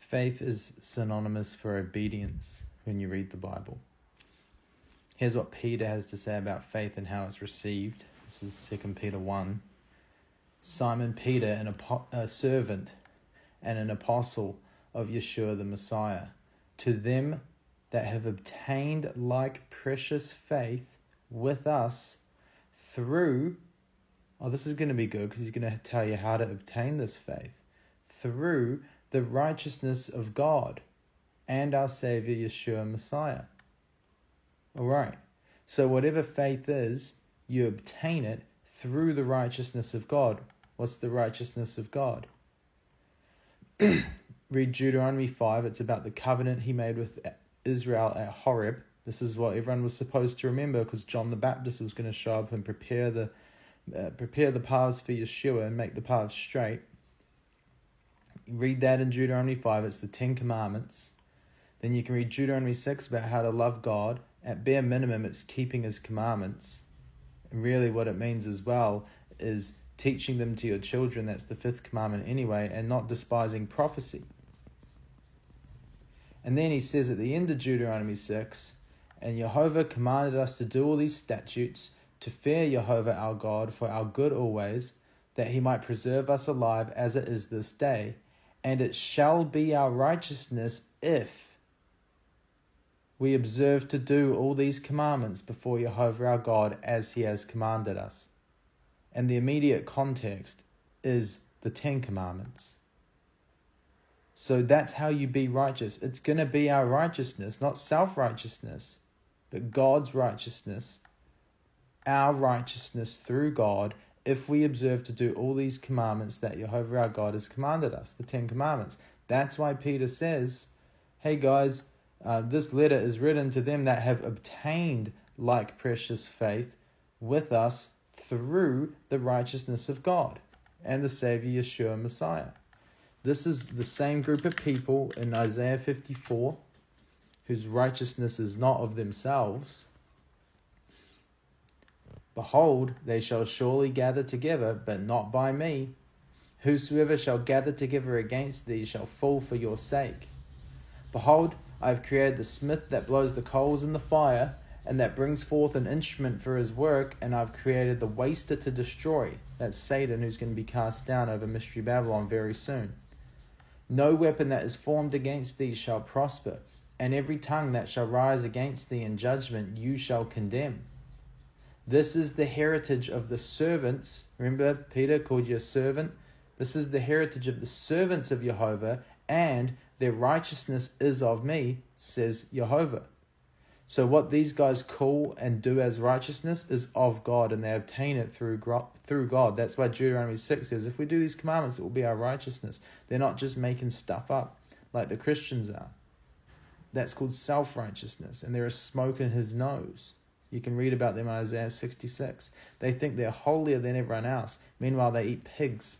Faith is synonymous for obedience when you read the Bible. Here's what Peter has to say about faith and how it's received. This is 2 Peter 1. Simon Peter, a servant and an apostle of Yeshua the Messiah, to them that have obtained like precious faith with us through, this is going to be good because he's going to tell you how to obtain this faith, through the righteousness of God and our Savior Yeshua Messiah. All right, so whatever faith is, you obtain it through the righteousness of God. What's the righteousness of God? Read Deuteronomy 5. It's about the covenant he made with Israel at Horeb. This is what everyone was supposed to remember because John the Baptist was going to show up and prepare the paths for Yeshua and make the paths straight. Read that in Deuteronomy 5. It's the 10 Commandments. Then you can read Deuteronomy 6 about how to love God. At bare minimum, it's keeping his commandments. And really what it means as well is teaching them to your children. That's the 5th commandment anyway, and not despising prophecy. And then he says at the end of Deuteronomy 6, and Jehovah commanded us to do all these statutes, to fear Jehovah our God for our good always, that he might preserve us alive as it is this day. And it shall be our righteousness if we observe to do all these commandments before Jehovah our God as he has commanded us. And the immediate context is the 10 Commandments. So that's how you be righteous. It's going to be our righteousness, not self-righteousness, but God's righteousness, our righteousness through God, if we observe to do all these commandments that Jehovah our God has commanded us, the 10 Commandments. That's why Peter says, hey guys, this letter is written to them that have obtained like precious faith with us through the righteousness of God and the Savior Yeshua Messiah. This is the same group of people in Isaiah 54 whose righteousness is not of themselves. Behold, they shall surely gather together, but not by me. Whosoever shall gather together against thee shall fall for your sake. Behold, I have created the smith that blows the coals in the fire, and that brings forth an instrument for his work, and I've created the waster to destroy. That's Satan, who's going to be cast down over Mystery Babylon very soon. No weapon that is formed against thee shall prosper, and every tongue that shall rise against thee in judgment you shall condemn. This is the heritage of the servants. Remember, Peter called you a servant? This is the heritage of the servants of Jehovah, and their righteousness is of me, says Jehovah. So what these guys call and do as righteousness is of God, and they obtain it through God. That's why Deuteronomy 6 says, if we do these commandments, it will be our righteousness. They're not just making stuff up like the Christians are. That's called self-righteousness, and there is smoke in his nose. You can read about them in Isaiah 66. They think they're holier than everyone else. Meanwhile, they eat pigs.